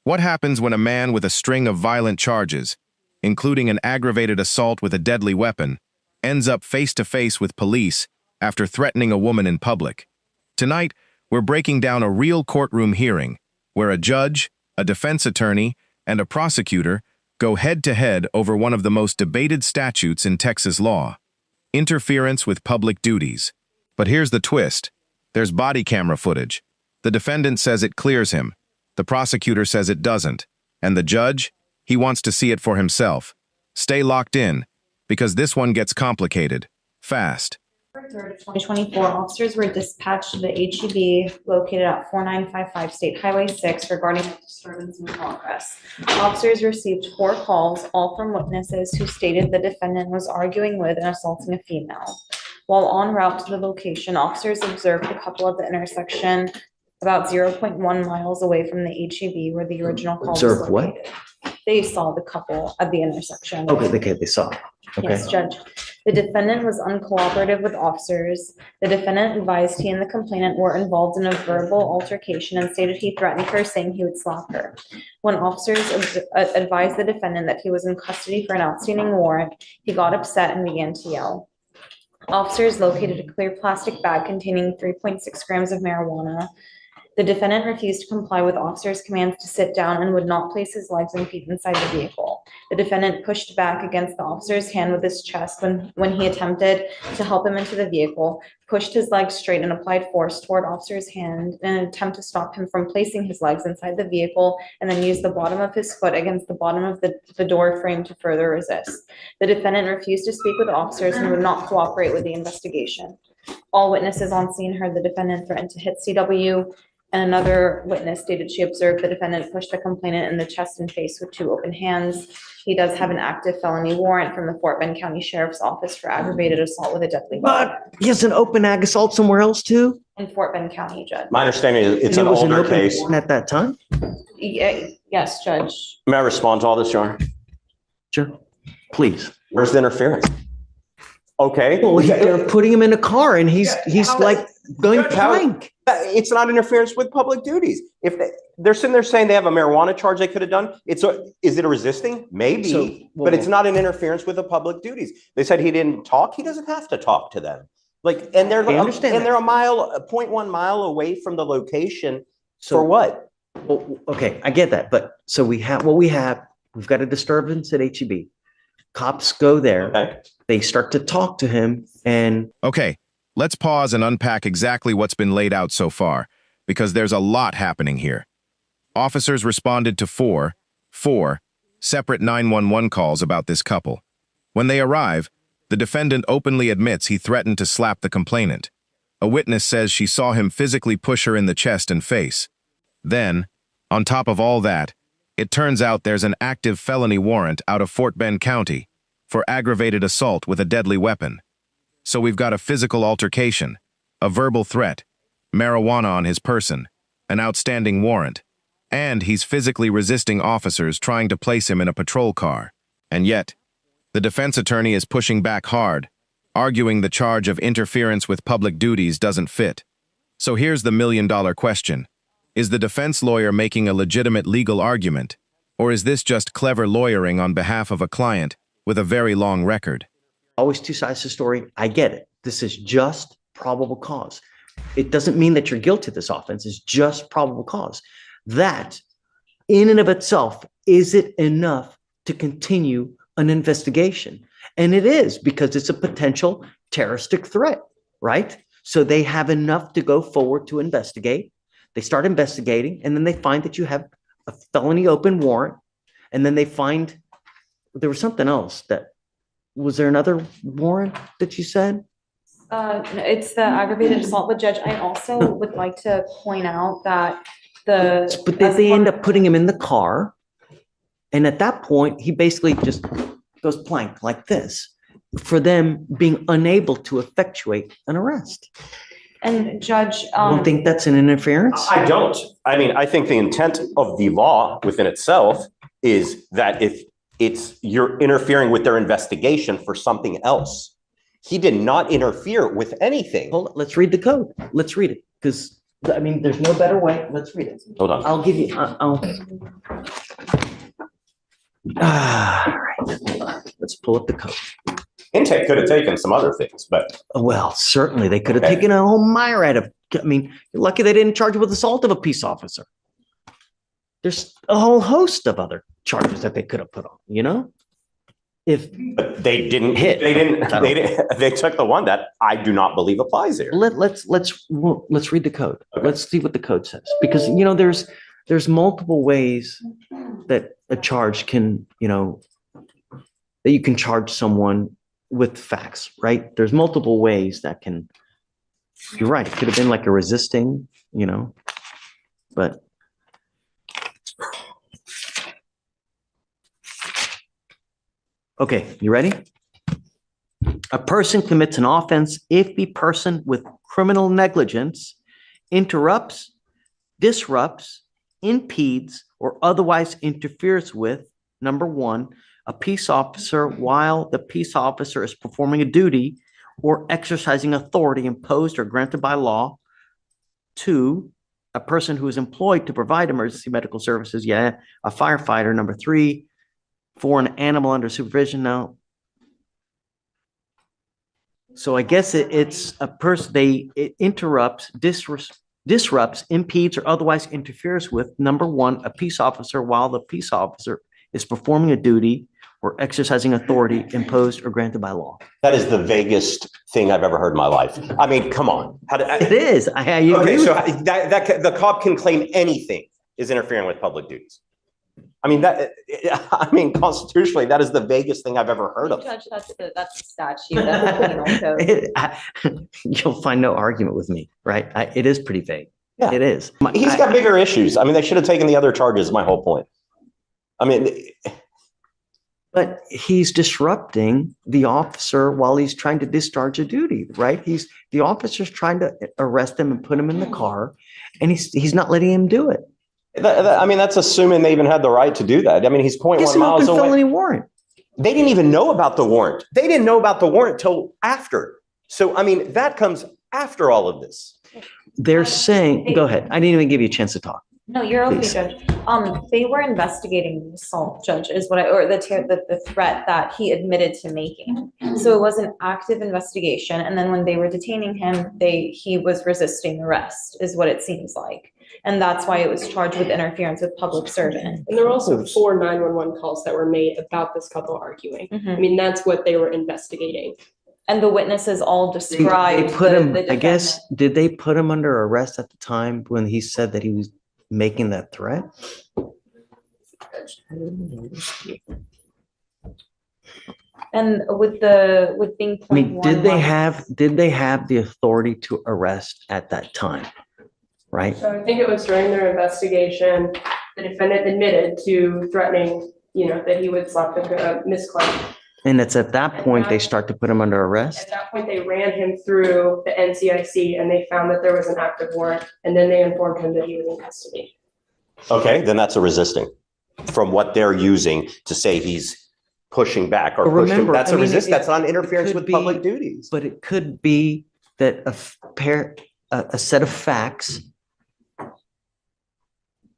What happens when a man with a string of violent charges, including an aggravated assault with a deadly weapon, ends up face-to-face with police after threatening a woman in public? Tonight, we're breaking down a real courtroom hearing where a judge, a defense attorney, and a prosecutor go head-to-head over one of the most debated statutes in Texas law: interference with public duties. But here's the twist. There's body camera footage. The defendant says it clears him. The prosecutor says it doesn't. And the judge? He wants to see it for himself. Stay locked in, because this one gets complicated, fast. November 3rd, 2024, officers were dispatched to the HEB located at 4955 State Highway 6 regarding a disturbance in progress. Officers received 4 calls, all from witnesses who stated the defendant was arguing with and assaulting a female. While en route to the location, officers observed the couple at the intersection about 0.1 miles away from the HEB where the original call was Observed what? located. They saw the couple at the intersection. Okay, they saw. Okay. Yes, Judge. The defendant was uncooperative with officers. The defendant advised he and the complainant were involved in a verbal altercation and stated he threatened her, saying he would slap her. When officers advised the defendant that he was in custody for an outstanding warrant, he got upset and began to yell. Officers located a clear plastic bag containing 3.6 grams of marijuana. The defendant refused to comply with officers' commands to sit down and would not place his legs and feet inside the vehicle. The defendant pushed back against the officer's hand with his chest when he attempted to help him into the vehicle, pushed his legs straight and applied force toward officer's hand in an attempt to stop him from placing his legs inside the vehicle, and then used the bottom of his foot against the bottom of the door frame to further resist. The defendant refused to speak with officers and would not cooperate with the investigation. All witnesses on scene heard the defendant threaten to hit CW, and another witness stated she observed the defendant push the complainant in the chest and face with 2 open hands. He does have an active felony warrant from the Fort Bend County Sheriff's Office for aggravated assault with a deadly weapon. But he has an open ag assault somewhere else too? In Fort Bend County, Judge. My understanding is it's And an it was older open case. warrant at that time? Yes, Judge. May I respond to all this, Your Honor? Sure. Please. Where's the interference? Okay. Well, they're putting him in a car and he's how- like going How- blank. It's not interference with public duties. If they're sitting there saying they have a marijuana charge they could have done, is it a resisting? Maybe, So, but it's not an interference with the public duties. They said he didn't talk. He doesn't have to talk to them. And they're I understand and that. they're a 0.1 mile away from the location. So- For what? Well, okay, I get that. But so we've got a disturbance at HEB. Cops go there. Okay. They start to talk to him and Okay, let's pause and unpack exactly what's been laid out so far, because there's a lot happening here. Officers responded to four separate 911 calls about this couple. When they arrive, the defendant openly admits he threatened to slap the complainant. A witness says she saw him physically push her in the chest and face. Then, on top of all that, it turns out there's an active felony warrant out of Fort Bend County for aggravated assault with a deadly weapon. So we've got a physical altercation, a verbal threat, marijuana on his person, an outstanding warrant, and he's physically resisting officers trying to place him in a patrol car. And yet, the defense attorney is pushing back hard, arguing the charge of interference with public duties doesn't fit. So here's the million-dollar question. Is the defense lawyer making a legitimate legal argument, or is this just clever lawyering on behalf of a client with a very long record? always 2 sides to the story. I get it. This is just probable cause. It doesn't mean that you're guilty of this offense. It's just probable cause. That, in and of itself, is it enough to continue an investigation? And it is, because it's a potential terroristic threat, right? So they have enough to go forward to investigate. They start investigating, and then they find that you have a felony open warrant. And then they find there was something else was there another warrant that you said? No, it's the aggravated assault, but Judge, I also would like to point out that But they end up putting him in the car. And at that point, he basically just goes blank like this for them being unable to effectuate an arrest. And Judge, You don't think that's an interference? I don't. I mean, I think the intent of the law within itself is that if you're interfering with their investigation for something else. He did not interfere with anything. Hold on, let's read the code. Let's read it, because I mean, there's no better way. Let's read it. Hold on. I'll give you, let's pull up the code. Intake could have taken some other things, but Well, certainly they could have Okay. taken a whole myriad of, I mean, you're lucky they didn't charge you with assault of a peace officer. There's a whole host of other charges that they could have put on, you know? If, they didn't Hit. they took the one that I do not believe applies here. let's read the code. Okay. Let's see what the code says. Because, you know, there's multiple ways that a charge can, you know, that you can charge someone with facts, right? There's multiple ways that can, you're right, it could have been like a resisting, you know, but. Okay, you ready? A person commits an offense if the person with criminal negligence interrupts, disrupts, impedes, or otherwise interferes with, number one, a peace officer while the peace officer is performing a duty or exercising authority imposed or granted by law. Two, a person who is employed to provide emergency medical services, a firefighter. Number three, for an animal under supervision. Now, so I guess it's a person, it interrupts, disrupts, impedes, or otherwise interferes with, number one, a peace officer while the peace officer is performing a duty or exercising authority imposed or granted by law. That is the vaguest thing I've ever heard in my life. I mean, come on. It is. I agree Okay, with so that. that the cop can claim anything is interfering with public duties. I mean, constitutionally, that is the vaguest thing I've ever heard of. Judge, that's the statute, that's the penal code. You'll find no argument with me, right? It is pretty vague. Yeah. It is. He's got bigger issues. I mean, they should have taken the other charges, my whole point. I mean, But he's disrupting the officer while he's trying to discharge a duty, right? The officer's trying to arrest him and put him in the car, and he's not letting him do it. I mean, that's assuming they even had the right to do that. I mean, he's 0.1 It's an miles open away. felony warrant. They didn't even know about the warrant. They didn't know about the warrant till after. So, I mean, that comes after all of this. They're saying, go ahead. I didn't even give you a chance to talk. No, you're okay, Please. Judge. They were investigating the assault, Judge, is what or the threat that he admitted to making. So it was an active investigation, and then when they were detaining him, he was resisting arrest, is what it seems like. And that's why it was charged with interference with public servant. And there were also 4 911 calls that were made about this couple arguing. I Mhm. mean, that's what they were investigating. And the witnesses all described. They put him, the I guess, defendant. did they put him under arrest at the time when he said that he was making that threat? And with being I mean, 0.11. did they have the authority to arrest at that time? Right? So I think it was during their investigation, the defendant admitted to threatening, that he would slap Miss Clark. And it's at that point they start to put him under arrest? At that point, they ran him through the NCIC and they found that there was an active warrant, and then they informed him that he was in custody. Okay, then that's a resisting from what they're using to say he's pushing back or But pushing. remember, That's I a mean, resist. it- That's not it interference could with be- public duties. But it could be that a set of facts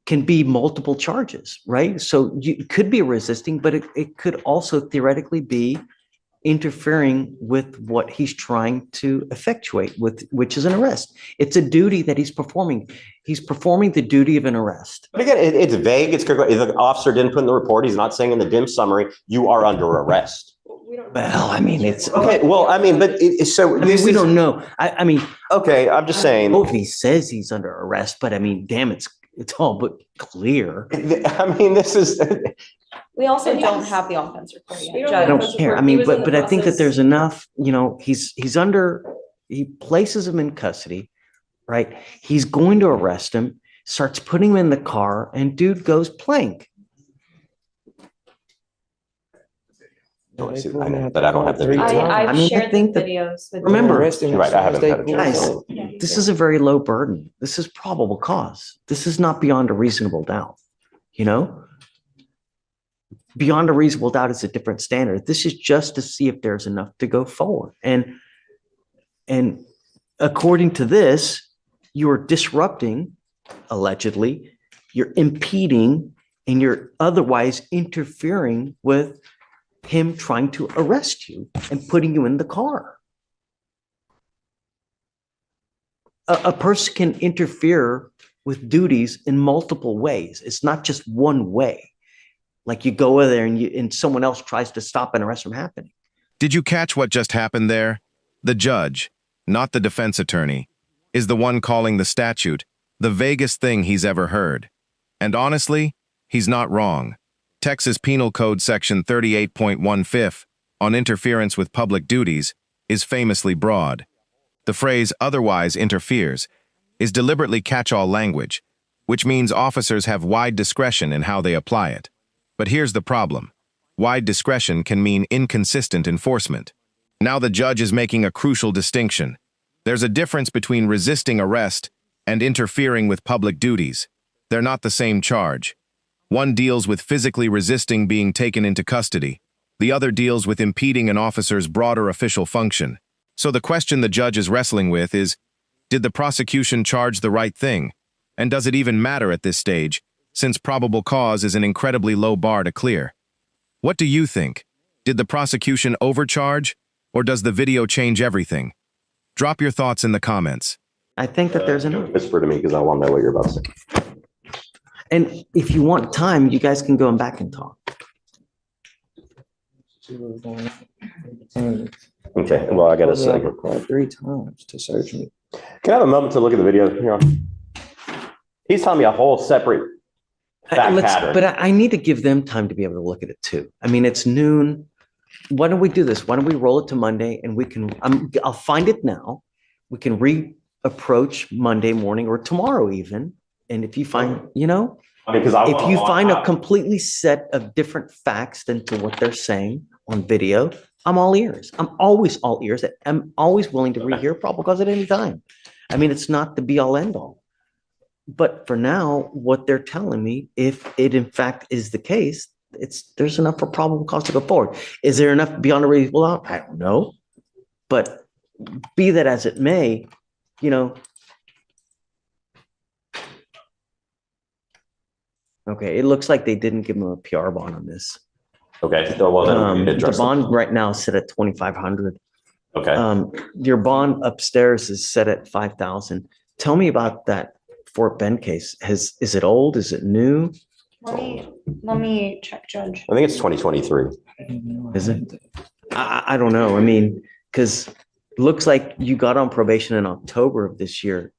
can be multiple charges, right? So it could be resisting, but it could also theoretically be interfering with what he's trying to effectuate with, which is an arrest. It's a duty that he's performing. He's performing the duty of an arrest. But again, it's vague. If the officer didn't put in the report, he's not saying in the dim summary, you are under arrest. We don't. Well, I mean, it's, Okay, well, I mean, but so I mean, this we is, don't know. I mean, okay, I'm just saying. know if he says he's under arrest, but I mean, damn, it's all but clear. I mean, this is, We also And don't yes. have the offense report We yet, don't I Judge. have don't care. I mean, He was in but the I think that process. there's enough, he places him in custody, right? He's going to arrest him, starts putting him in the car, and dude goes plank. I know, but I don't have the Three video. times. I I've mean, I shared the think that- videos with. Remember- Arrest him You're right, as I soon as haven't had a they chance. pull him. Yeah. This is a very low burden. This is probable cause. This is not beyond a reasonable doubt, you know? Beyond a reasonable doubt is a different standard. This is just to see if there's enough to go forward. And according to this, you're disrupting, allegedly, you're impeding, and you're otherwise interfering with him trying to arrest you and putting you in the car. A person can interfere with duties in multiple ways. It's not just one way. Like you go over there and someone else tries to stop an arrest from happening. Did you catch what just happened there? The judge, not the defense attorney, is the one calling the statute the vaguest thing he's ever heard. And honestly, he's not wrong. Texas Penal Code Section 38.15 on interference with public duties is famously broad. The phrase otherwise interferes is deliberately catch-all language, which means officers have wide discretion in how they apply it. But here's the problem. Wide discretion can mean inconsistent enforcement. Now the judge is making a crucial distinction. There's a difference between resisting arrest and interfering with public duties. They're not the same charge. One deals with physically resisting being taken into custody. The other deals with impeding an officer's broader official function. So the question the judge is wrestling with is, did the prosecution charge the right thing? And does it even matter at this stage, since probable cause is an incredibly low bar to clear? What do you think? Did the prosecution overcharge, or does the video change everything? Drop your thoughts in the comments. I think that there's enough. Whisper to me because I want to know what you're about to say. And if you want time, you guys can go back and talk. Okay, well, I got to say. Required 3 times to search me. Can I have a moment to look at the video here? He's telling me a whole separate fact pattern. But I need to give them time to be able to look at it too. I mean, it's noon. Why don't we do this? Why don't we roll it to Monday and we can, I'll find it now. We can reapproach Monday morning or tomorrow even. And if you find, you know, Because if you find a completely set of different facts than to what they're saying on video, I'm all ears. I'm always all ears. I'm always willing to rehear probable cause at any time. I mean, it's not the be all end all. But for now, what they're telling me, if it in fact is the case, there's enough for probable cause to go forward. Is there enough beyond a reasonable doubt? I don't know. But be that as it may, you know. Okay, it looks like they didn't give him a PR bond on this. Okay, so well, then The bond right now is set at 2,500. Okay. Your bond upstairs is set at 5,000. Tell me about that Fort Bend case. Is it old? Is it new? Let me check, Judge. I think it's 2023. Is it? I don't know. I mean, because it looks like you got on probation in October of this year.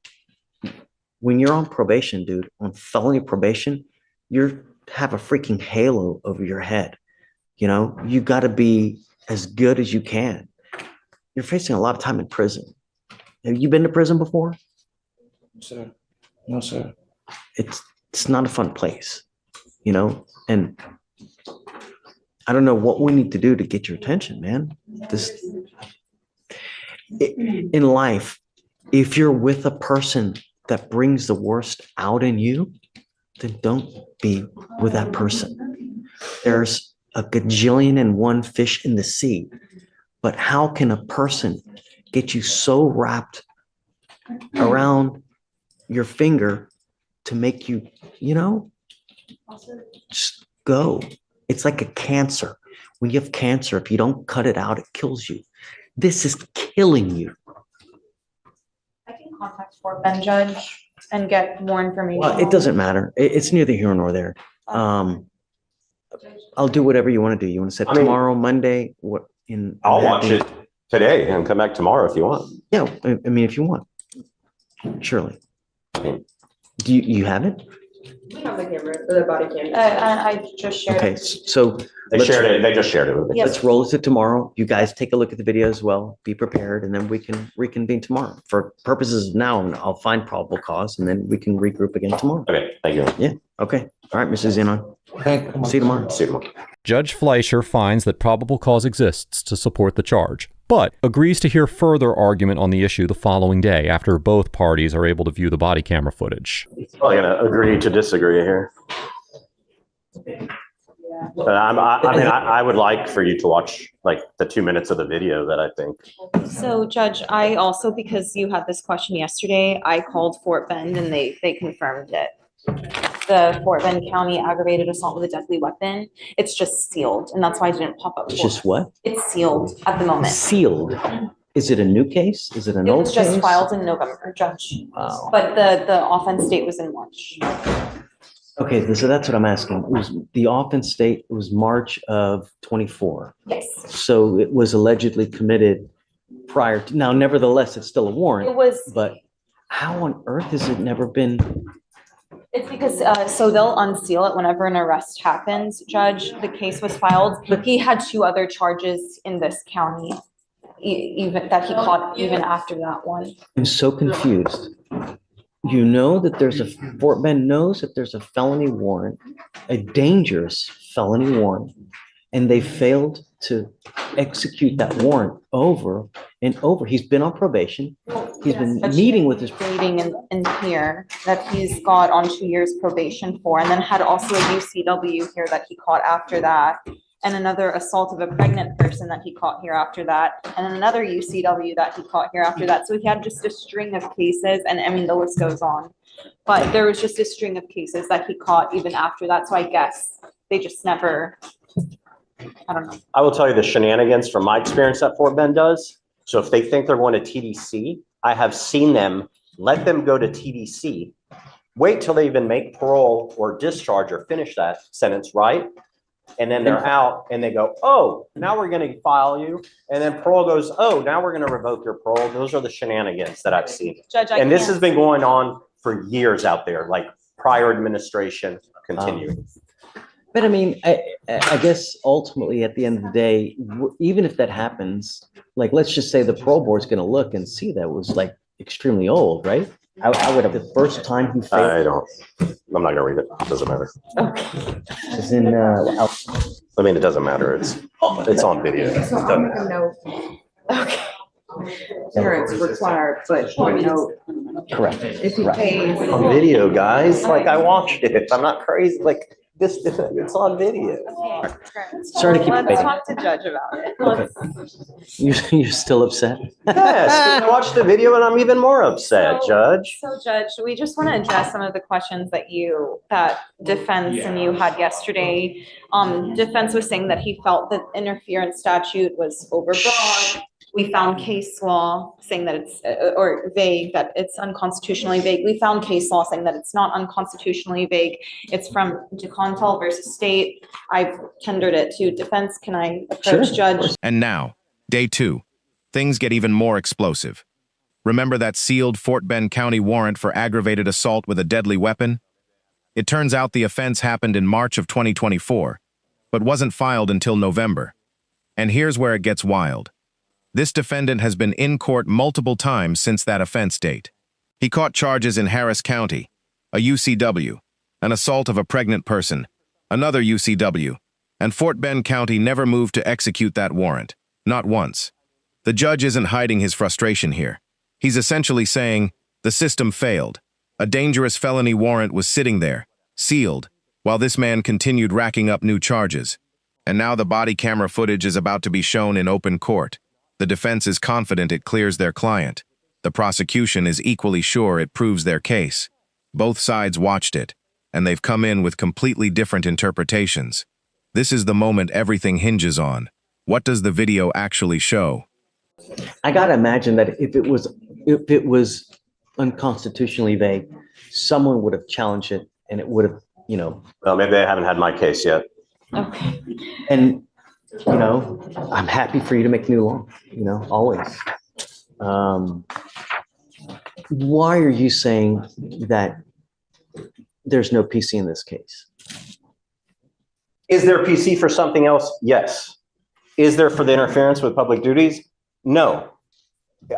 When you're on probation, dude, on felony probation, you have a freaking halo over your head. You know, you got to be as good as you can. You're facing a lot of time in prison. Have you been to prison before? Sir. No, sir. It's not a fun place, you know, and I don't know what we need to do to get your attention, man. In life, if you're with a person that brings the worst out in you, then don't be with that person. There's a gajillion and one fish in the sea, but how can a person get you so wrapped around your finger to make you, you know, just go. It's like a cancer. When you have cancer, if you don't cut it out, it kills you. This is killing you. I can contact Fort Bend, Judge, and get more information. Well, it doesn't matter. It's neither here nor there. I'll do whatever you want to do. You want to set tomorrow, Monday? What? I'll watch it today and come back tomorrow if you want. Yeah, I mean, if you want, surely. Do you have it? We have the camera, the body camera. I just shared. Okay, so They shared it. They just shared it with me. Yes. let's roll it to tomorrow. You guys take a look at the video as well. Be prepared, and then we can reconvene tomorrow. For purposes of now, I'll find probable cause, and then we can regroup again tomorrow. Okay, thank you. Okay. All right, Mrs. Zenon. Hey, come on. See you tomorrow. See you tomorrow. Judge Fleischer finds that probable cause exists to support the charge, but agrees to hear further argument on the issue the following day after both parties are able to view the body camera footage. Probably gonna agree to disagree here. But I would like for you to watch like the 2 minutes of the video that I think. So Judge, I also, because you had this question yesterday, I called Fort Bend and they confirmed it. The Fort Bend County aggravated assault with a deadly weapon, it's just sealed, and that's why it didn't pop up. It's just what? It's sealed at the moment. Sealed. Is it a new case? Is it an It old was case? just filed in November, Judge, Wow. but the offense date was in March. Okay, so that's what I'm asking. It was the offense date, it was March of 24. Yes, So it was allegedly committed prior to, now nevertheless, it's still a it warrant, was, but how on earth has it never been? it's because, so they'll unseal it whenever an arrest happens, Judge. The case was filed. He had 2 other charges in this county, even that he caught even after that one. I'm so confused. You know that there's a, Fort Bend knows that there's a felony warrant, a dangerous felony warrant, and they failed to execute that warrant over and over. He's been on probation. He's been meeting with his, Stating in here that he's got on 2 years probation for, and then had also a UCW here that he caught after that, and another assault of a pregnant person that he caught here after that, and then another UCW that he caught here after that. So he had just a string of cases, and I mean, the list goes on. But there was just a string of cases that he caught even after that, so I guess they just never, I don't know. I will tell you the shenanigans from my experience that Fort Bend does. So if they think they're going to TDC, I have seen them let them go to TDC, wait till they even make parole or discharge or finish that sentence, right? And then they're out and they go, oh, now we're going to file you. And then parole goes, oh, now we're going to revoke your parole. Those are the shenanigans that I've seen. Judge, I And this can't- has been going on for years out there, like prior administration continuing. but I mean, I guess ultimately at the end of the day, even if that happens, like, let's just say the parole board's gonna look and see that was like extremely old, right? I would have the first time he failed. I'm not gonna read it. It doesn't matter. Is in, I mean, it doesn't matter. It's on video. It So I'll doesn't make a matter. note. Okay. Insurance required, but no, correct. if he Right. pays. On video, guys. Like I watched it. I'm not crazy. Like this, it's on video. Sorry to keep you Let's waiting. talk to Judge about it. Okay. You're still upset? Yes, I watched the video and I'm even more upset, Judge. So Judge, we just want to address some of the questions that defense and you had yesterday. Defense was saying that he felt that interference statute was overbroad. We found case law saying that it's, or vague, that it's unconstitutionally vague. We found case law saying that it's not unconstitutionally vague. It's from DeContal versus State. I've tendered it to defense. Can I approach Sure. Judge? And now, day 2. Things get even more explosive. Remember that sealed Fort Bend County warrant for aggravated assault with a deadly weapon? It turns out the offense happened in March of 2024, but wasn't filed until November. And here's where it gets wild. This defendant has been in court multiple times since that offense date. He caught charges in Harris County, a UCW, an assault of a pregnant person, another UCW, and Fort Bend County never moved to execute that warrant, not once. The judge isn't hiding his frustration here. He's essentially saying, the system failed. A dangerous felony warrant was sitting there, sealed, while this man continued racking up new charges. And now the body camera footage is about to be shown in open court. The defense is confident it clears their client. The prosecution is equally sure it proves their case. Both sides watched it, and they've come in with completely different interpretations. This is the moment everything hinges on. What does the video actually show? I gotta imagine that if it was unconstitutionally vague, someone would have challenged it and it would have, Well, maybe I haven't had my case yet. Okay. and, I'm happy for you to make new law, always. Why are you saying that there's no PC in this case? Is there a PC for something else? Yes. Is there for the interference with public duties? No.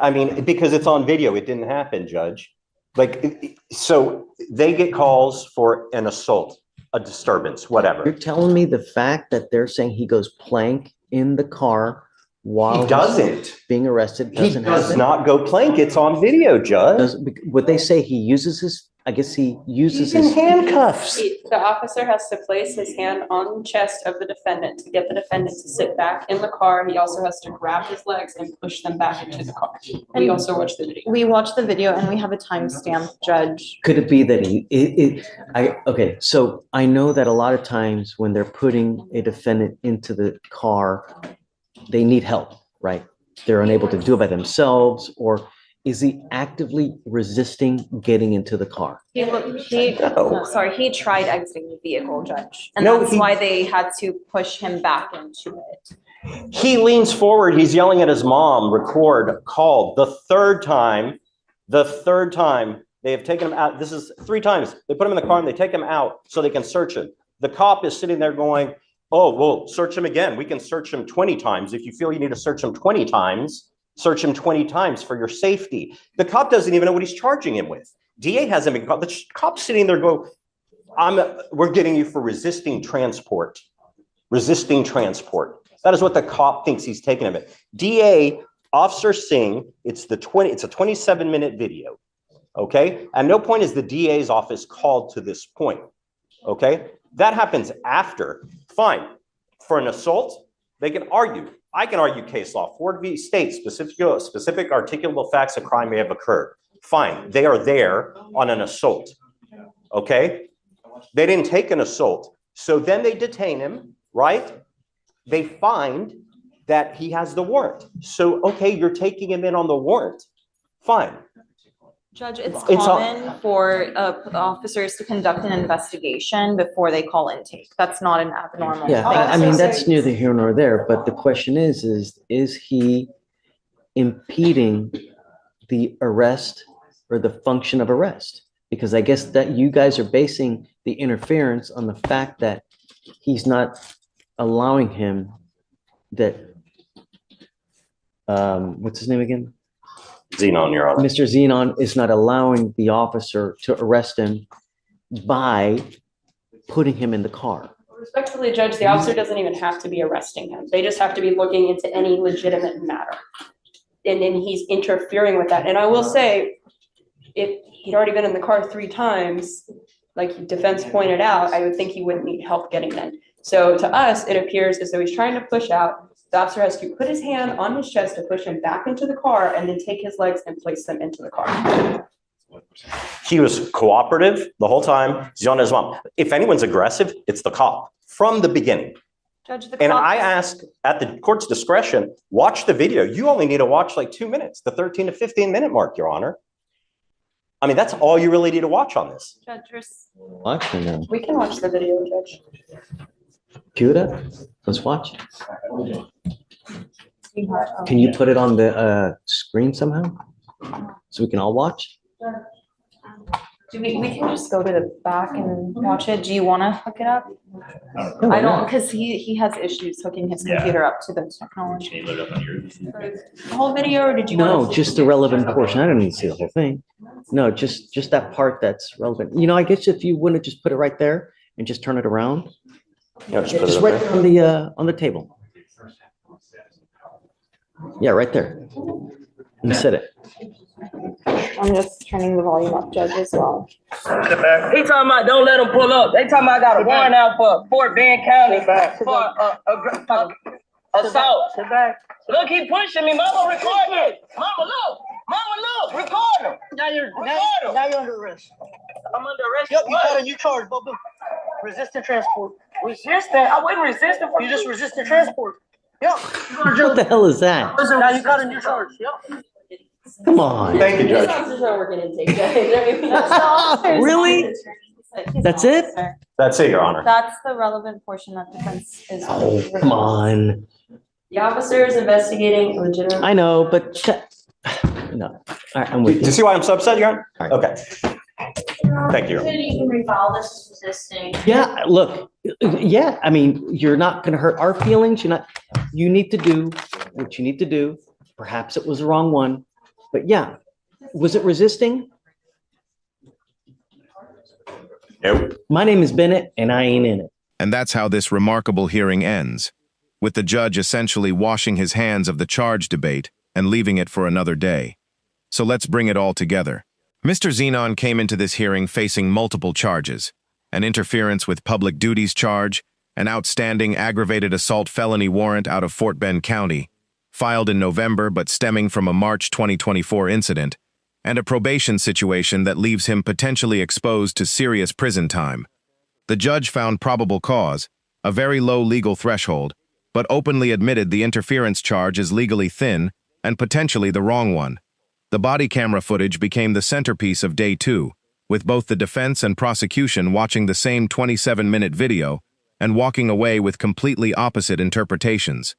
I mean, because it's on video, it didn't happen, Judge. So they get calls for an assault, a disturbance, whatever. You're telling me the fact that they're saying he goes plank in the car while He doesn't. being arrested He doesn't does happen? not go plank. It's on video, Judge. Would they say he uses his I guess he uses He's in his, handcuffs. The officer has to place his hand on the chest of the defendant to get the defendant to sit back in the car. He also has to grab his legs and push them back into the car. We also watched the video. We watched the video and we have a timestamp, Judge. could it be that okay, so I know that a lot of times when they're putting a defendant into the car, they need help, right? They're unable to do it by themselves, or is he actively resisting getting into the car? He tried exiting the vehicle, Judge. And No, that's he- why they had to push him back into it. He leans forward, he's yelling at his mom, record, called. The third time, they have taken him out. This is 3 times. They put him in the car and they take him out so they can search him. The cop is sitting there going, oh, well, search him again. We can search him 20 times. If you feel you need to search him 20 times, search him 20 times for your safety. The cop doesn't even know what he's charging him with. DA hasn't been caught. The cop's sitting there go, we're getting you for resisting transport. Resisting transport. That is what the cop thinks he's taking of it. DA, Officer Singh, it's a 27-minute video. Okay? At no point is the DA's office called to this point. Okay? That happens after. Fine. For an assault, they can argue. I can argue case law. Ford v. State, specific articulable facts of crime may have occurred. Fine. They are there on an assault. Okay? They didn't take an assault. So then they detain him, right? They find that he has the warrant. So, okay, you're taking him in on the warrant. Fine. Judge, it's It's common for officers to conduct an investigation before they call intake. That's not an abnormal thing. Yeah, I mean, that's neither here nor there, but the question is he impeding the arrest or the function of arrest? Because I guess that you guys are basing the interference on the fact that he's not allowing him that, what's his name again? Xenon, Your Honor. Mr. Xenon is not allowing the officer to arrest him by putting him in the car. Respectfully, Judge, the officer doesn't even have to be arresting him. They just have to be looking into any legitimate matter. And then he's interfering with that. And I will say, if he'd already been in the car 3 times, like defense pointed out, I would think he wouldn't need help getting in. So to us, it appears as though he's trying to push out. The officer has to put his hand on his chest to push him back into the car and then take his legs and place them into the car. He was cooperative the whole time. He's on his mom. If anyone's aggressive, it's the cop from the beginning. Judge, the And cop- I ask at the court's discretion, watch the video. You only need to watch like 2 minutes, the 13 to 15 minute mark, Your Honor. I mean, that's all you really need to watch on this. Judge, Watch or no? We can watch the video, Judge. Cue it up. Let's watch. Can you put it on the screen somehow? So we can all watch? we can just go to the back and watch it. Do you want to hook it up? No, I no. don't, because he has issues hooking his computer up to the technology. The whole video, or did you? No, want to- just the relevant portion. I don't need to see the whole thing. No, just that part that's relevant. You know, I guess if you wouldn't just put it right there and just turn it around, Yeah, just put it just up right there. there on the table. Yeah, right there. And set it. I'm just turning the volume up, Judge, as well. He talking about don't let them pull up. They talking about I got a warrant out for Fort Bend County for assault. Look, he pushing me. Mama, record me. Mama, look, record him. Now you're under arrest. I'm under arrest. Yep, for you got what? a new charge, Bubba. Resisting transport. Resisting? I wasn't resisting. You just resisted transport. Yep. What the hell is that? Now you got a new charge. Yep. Come on. Thank you, Judge. Officers are working intake, Judge. Really? That's it? That's it, Your Honor. That's the relevant portion that defense is. Oh, come on. The officer is investigating legitimate. I know, but no. All right, I'm Do with you you. see why I'm so upset, Your Honor? All right. Okay. Thank you. You can refile this as resisting. Yeah, look, yeah, I mean, you're not gonna hurt our feelings. You need to do what you need to do. Perhaps it was the wrong one, but yeah. Was it resisting? Nope. My name is Bennett and I ain't in it. And that's how this remarkable hearing ends, with the judge essentially washing his hands of the charge debate and leaving it for another day. So let's bring it all together. Mr. Zenon came into this hearing facing multiple charges: an interference with public duties charge, an outstanding aggravated assault felony warrant out of Fort Bend County, filed in November but stemming from a March 2024 incident, and a probation situation that leaves him potentially exposed to serious prison time. The judge found probable cause, a very low legal threshold, but openly admitted the interference charge is legally thin and potentially the wrong one. The body camera footage became the centerpiece of Day 2, with both the defense and prosecution watching the same 27-minute video and walking away with completely opposite interpretations.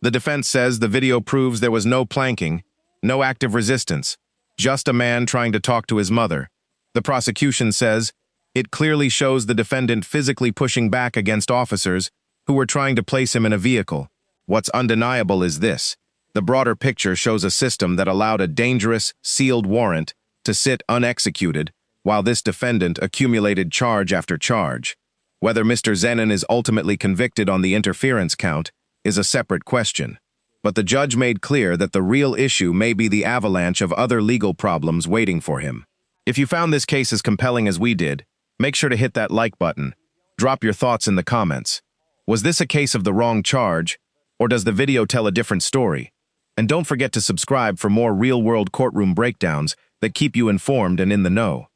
The defense says the video proves there was no planking, no active resistance, just a man trying to talk to his mother. The prosecution says it clearly shows the defendant physically pushing back against officers who were trying to place him in a vehicle. What's undeniable is this: the broader picture shows a system that allowed a dangerous, sealed warrant to sit unexecuted while this defendant accumulated charge after charge. Whether Mr. Zenon is ultimately convicted on the interference count is a separate question, but the judge made clear that the real issue may be the avalanche of other legal problems waiting for him. If you found this case as compelling as we did, make sure to hit that like button. Drop your thoughts in the comments. Was this a case of the wrong charge, or does the video tell a different story? And don't forget to subscribe for more real-world courtroom breakdowns that keep you informed and in the know.